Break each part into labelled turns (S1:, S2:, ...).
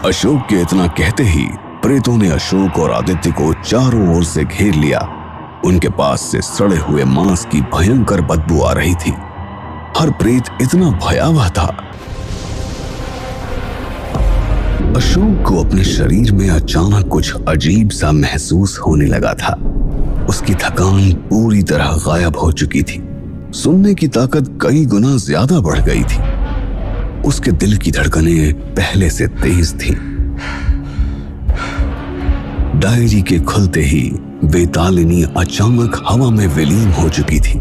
S1: अशोक के इतना कहते ही प्रेतों ने अशोक और आदित्य को चारों ओर से घेर लिया। उनके पास से सड़े हुए मांस की भयंकर बदबू आ रही थी। हर प्रेत इतना भयावह था। अशोक को अपने शरीर में अचानक कुछ अजीब सा महसूस होने लगा था। उसकी थकान पूरी तरह गायब हो चुकी थी। सुनने की ताकत कई गुना ज्यादा बढ़ गई थी। उसके दिल की धड़कनें पहले से तेज थीं। डायरी के खुलते ही वेतालिनी अचानक हवा में विलीन हो चुकी थी।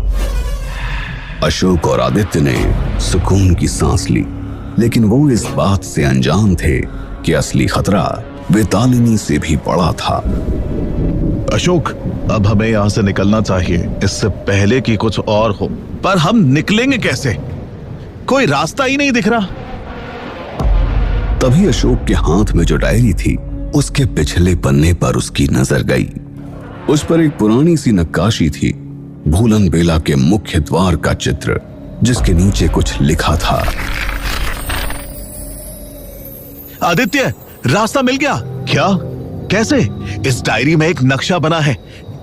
S1: अशोक और आदित्य ने सुकून की सांस ली, लेकिन वो इस बात से अनजान थे कि असली खतरा वेतालिनी से भी बड़ा था।
S2: अशोक, अब हमें यहाँ से निकलना चाहिए, इससे पहले कि कुछ और हो। पर हम निकलेंगे कैसे? कोई रास्ता ही नहीं दिख रहा।
S1: तभी अशोक के हाथ में जो डायरी थी, उसके पिछले पन्ने पर उसकी नजर गई। उस पर एक पुरानी सी नक्काशी थी, भूलन बेला के मुख्य द्वार का चित्र, जिसके नीचे कुछ लिखा था।
S2: आदित्य, रास्ता मिल गया। क्या? कैसे? इस डायरी में एक नक्शा बना है।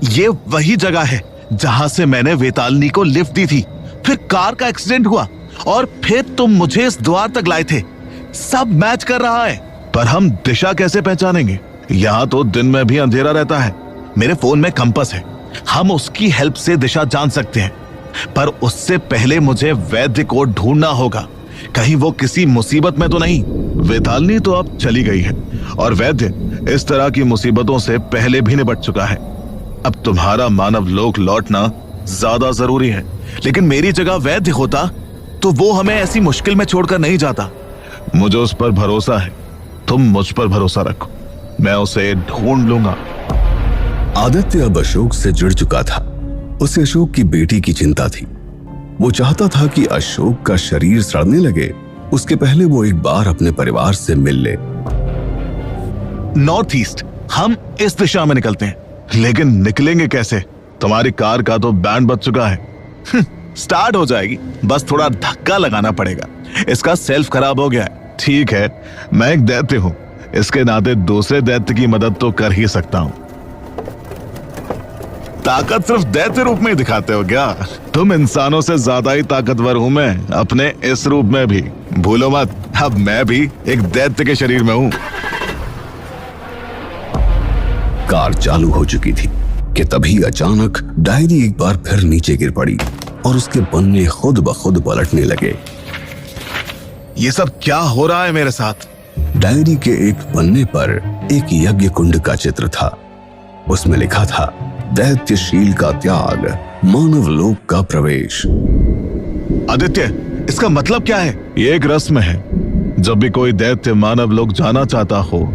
S2: ये वही जगह है जहां से मैंने वेतालिनी को लिफ्ट दी थी, फिर कार का एक्सीडेंट हुआ और फिर तुम मुझे इस द्वार तक लाए थे। सब मैच कर रहा है। पर हम दिशा कैसे पहचानेंगे? यहाँ तो दिन में भी अंधेरा रहता है। मेरे फोन में कंपास है, हम उसकी हेल्प से दिशा जान सकते हैं। पर उससे पहले मुझे वैद्य को ढूंढना होगा, कहीं वो किसी मुसीबत में तो नहीं। वेतालिनी तो अब चली गई है और वैद्य इस तरह की मुसीबतों से पहले भी निपट चुका है। अब तुम्हारा मानव लोक लौटना ज्यादा जरूरी है। लेकिन मेरी जगह वैद्य होता तो वो हमें ऐसी मुश्किल में छोड़कर नहीं जाता। मुझे उस पर भरोसा है, तुम मुझ पर भरोसा रखो, मैं उसे ढूंढ लूंगा।
S1: आदित्य अब अशोक से जुड़ चुका था। उसे अशोक की बेटी की चिंता थी। वो चाहता था कि अशोक का शरीर सड़ने लगे, उसके पहले वो एक बार अपने परिवार से मिल ले।
S2: नॉर्थ ईस्ट, हम इस दिशा में निकलते हैं, लेकिन निकलेंगे कैसे? तुम्हारी कार का तो बैंड बज चुका है। स्टार्ट हो जाएगी, बस थोड़ा धक्का लगाना पड़ेगा। इसका सेल्फ खराब हो गया है। ठीक है, मैं एक दैत्य हूं, इसके नाते दूसरे दैत्य की मदद तो कर ही सकता हूं। ताकत सिर्फ दैत्य रूप में दिखाते हो क्या? तुम इंसानों से ज्यादा ही ताकतवर हूं मैं, अपने इस रूप में भी। भूलो मत, अब मैं भी एक दैत्य के शरीर में हूं।
S1: कार चालू हो चुकी थी कि तभी अचानक डायरी एक बार फिर नीचे गिर पड़ी और उसके पन्ने खुद ब खुद पलटने लगे।
S2: ये सब क्या हो रहा है मेरे साथ?
S1: डायरी के एक पन्ने पर एक यज्ञ कुंड का चित्र था। उसमें लिखा था, दैत्यशील का त्याग, मानव लोक का प्रवेश।
S2: आदित्य, इसका मतलब क्या है? ये एक रस्म है। जब भी कोई दैत्य मानव लोक जाना चाहता हो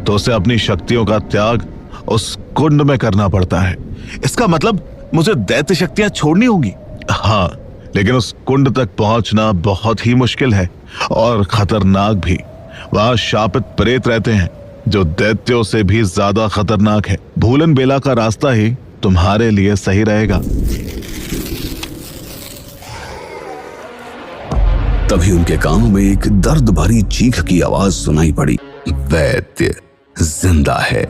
S2: तो उसे अपनी शक्तियों का त्याग उस कुंड में करना पड़ता है। इसका मतलब मुझे दैत्य शक्तियां छोड़नी होंगी? हाँ, लेकिन उस कुंड तक पहुंचना बहुत ही मुश्किल है और खतरनाक भी। वहां शापित प्रेत रहते हैं जो दैत्यों से भी ज्यादा खतरनाक है। भूलन बेला का रास्ता ही तुम्हारे लिए सही रहेगा।
S1: तभी उनके कानों में एक दर्द भरी चीख की आवाज सुनाई पड़ी। वैद्य जिंदा है।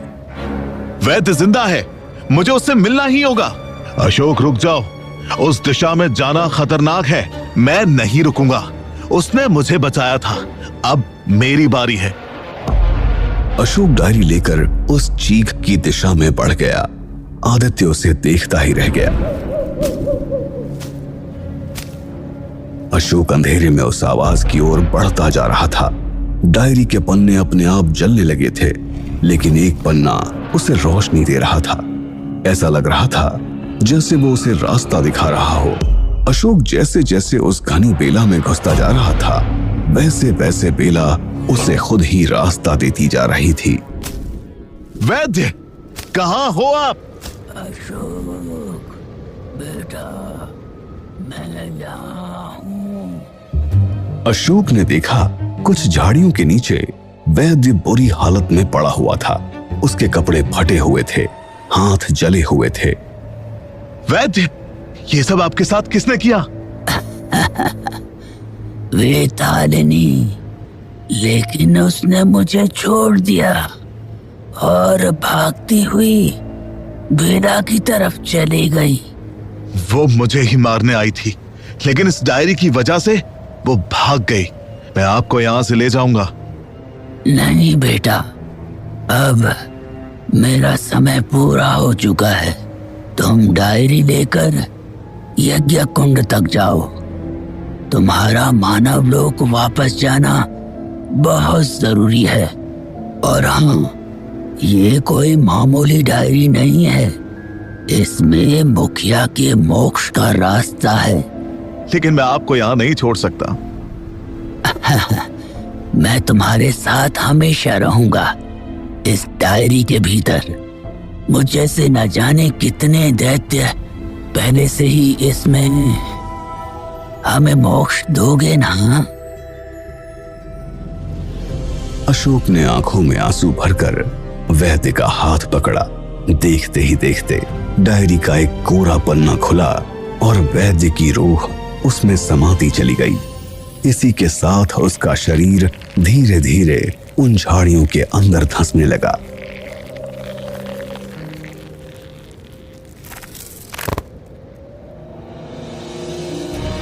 S2: वैद्य जिंदा है, मुझे उससे मिलना ही होगा। अशोक, रुक जाओ, उस दिशा में जाना खतरनाक है। मैं नहीं रुकूंगा, उसने मुझे बचाया था, अब मेरी बारी है।
S1: अशोक डायरी लेकर उस चीख की दिशा में बढ़ गया। आदित्य उसे देखता ही रह गया। अशोक अंधेरे में उस आवाज की ओर बढ़ता जा रहा था। डायरी के पन्ने अपने आप जलने लगे थे, लेकिन एक पन्ना उसे रोशनी दे रहा था। ऐसा लग रहा था जैसे वो उसे रास्ता दिखा रहा हो। अशोक जैसे जैसे उस घनी बेला में घुसता जा रहा था, वैसे वैसे बेला उसे खुद ही रास्ता देती जा रही थी।
S2: वैद्य, कहाँ हो आप?
S3: अशोक बेटा, मैं यहाँ हूँ।
S1: अशोक ने देखा कुछ झाड़ियों के नीचे वैद्य बुरी हालत में पड़ा हुआ था। उसके कपड़े फटे हुए थे, हाथ जले हुए थे।
S2: वैद्य, ये सब आपके साथ किसने किया?
S3: वेतालिनी, लेकिन उसने मुझे छोड़ दिया और भागती हुई बेड़ा की तरफ चली गई।
S2: वो मुझे ही मारने आई थी, लेकिन इस डायरी की वजह से वो भाग गई। मैं आपको यहां से ले जाऊंगा।
S3: नहीं बेटा, अब मेरा समय पूरा हो चुका है। तुम डायरी लेकर यज्ञ कुंड तक जाओ। तुम्हारा मानव लोक वापस जाना बहुत जरूरी है। और हाँ, ये कोई मामूली डायरी नहीं है, इसमें मुखिया के मोक्ष का रास्ता है।
S2: लेकिन मैं आपको यहाँ नहीं छोड़ सकता।
S3: मैं तुम्हारे साथ हमेशा रहूंगा इस डायरी के भीतर। मुझ जैसे न जाने कितने दैत्य पहले से ही इसमें। हमें मोक्ष दोगे ना?
S1: अशोक ने आंखों में आंसू भरकर वैद्य का हाथ पकड़ा। देखते ही देखते डायरी का एक कोरा पन्ना खुला और वैद्य की रूह उसमें समाती चली गई। इसी के साथ उसका शरीर धीरे धीरे उन झाड़ियों के अंदर धंसने लगा।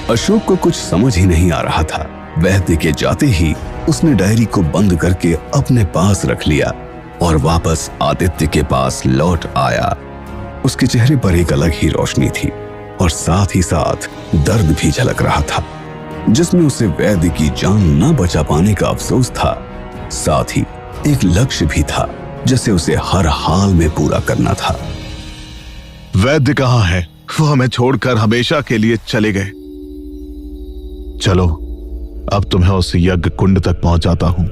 S1: अशोक को कुछ समझ ही नहीं आ रहा था। वैद्य के जाते ही उसने डायरी को बंद करके अपने पास रख लिया और वापस आदित्य के पास लौट आया। उसके चेहरे पर एक अलग ही रोशनी थी और साथ ही साथ दर्द भी झलक रहा था, जिसमें उसे वैद्य की जान न बचा पाने का अफसोस था। साथ ही एक लक्ष्य भी था जिसे उसे हर हाल में पूरा करना था।
S2: वैद्य कहाँ है? वो हमें छोड़कर हमेशा के लिए चले गए। चलो, अब तुम्हें उस यज्ञ कुंड तक पहुंचाता हूं।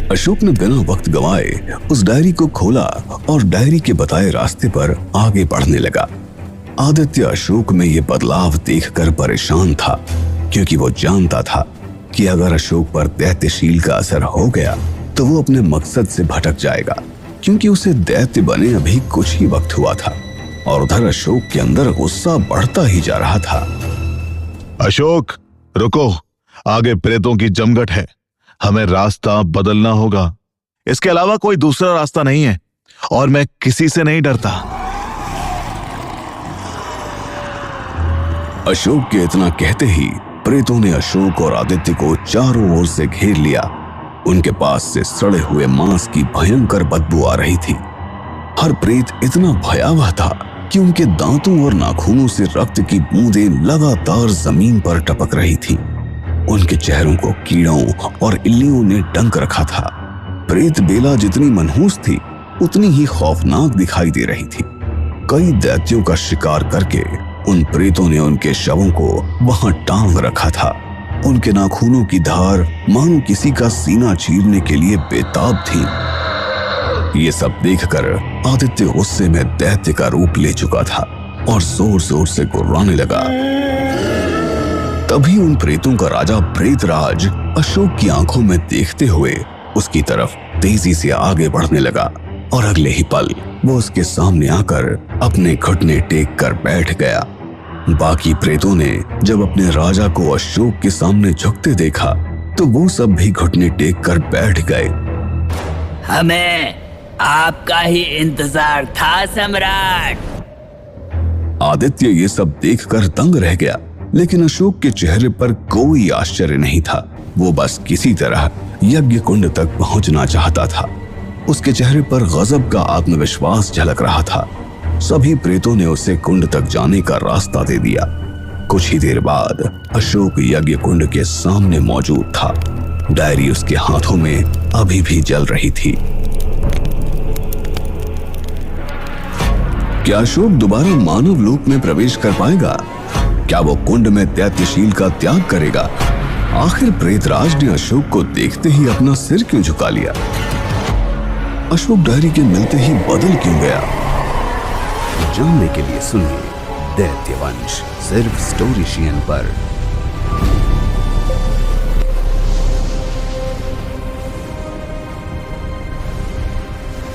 S1: अशोक ने बिना वक्त गंवाए उस डायरी को खोला और डायरी के बताए रास्ते पर आगे बढ़ने लगा। आदित्य अशोक में ये बदलाव देखकर परेशान था, क्योंकि वो जानता था कि अगर अशोक पर दैत्यशील का असर हो गया तो वो अपने मकसद से भटक जाएगा, क्योंकि उसे दैत्य बने अभी कुछ ही वक्त हुआ था और उधर अशोक के अंदर गुस्सा बढ़ता ही जा रहा था।
S2: अशोक, रुको, आगे प्रेतों की जमघट है, हमें रास्ता बदलना होगा। इसके अलावा कोई दूसरा रास्ता नहीं है और मैं किसी से नहीं डरता।
S1: अशोक के इतना कहते ही प्रेतों ने अशोक और आदित्य को चारों ओर से घेर लिया। उनके पास से सड़े हुए मांस की भयंकर बदबू आ रही थी। हर प्रेत इतना भयावह था कि उनके दांतों और नाखूनों से रक्त की बूंदें लगातार जमीन पर टपक रही थी। उनके चेहरों को कीड़ों और इल्लियों ने डंक रखा था। प्रेत बेला जितनी मनहूस थी उतनी ही खौफनाक दिखाई दे रही थी। कई दैत्यों का शिकार करके उन प्रेतों ने उनके शवों को वहां टांग रखा था। उनके नाखूनों की धार मानो किसी का सीना चीरने के लिए बेताब थी। ये सब देखकर आदित्य गुस्से में दैत्य का रूप ले चुका था और जोर जोर से गुर्राने लगा। तभी उन प्रेतों का राजा प्रेतराज अशोक की आंखों में देखते हुए उसकी तरफ तेजी से आगे बढ़ने लगा और अगले ही पल वो उसके सामने आकर अपने घुटने टेक कर बैठ गया। बाकी प्रेतों ने जब अपने राजा को अशोक के सामने झुकते देखा तो वो सब भी घुटने टेक कर बैठ गए।
S3: हमें आपका ही इंतजार था सम्राट।
S1: आदित्य ये सब देखकर दंग रह गया, लेकिन अशोक के चेहरे पर कोई आश्चर्य नहीं था। वो बस किसी तरह यज्ञ कुंड तक पहुंचना चाहता था। उसके चेहरे पर गजब का आत्मविश्वास झलक रहा था। सभी प्रेतों ने उसे कुंड तक जाने का रास्ता दे दिया। कुछ ही देर बाद अशोक यज्ञ कुंड के सामने मौजूद था। डायरी उसके हाथों में अभी भी जल रही थी। क्या अशोक दोबारा मानव लोक में प्रवेश कर पाएगा? क्या वो कुंड में दैत्यशील का त्याग करेगा? आखिर प्रेतराज ने अशोक को देखते ही अपना सिर क्यों झुका लिया? अशोक डायरी के मिलते ही बदल क्यों गया? जानने के लिए सुनिए दैत्यवंश सिर्फ स्टोरीशियन पर।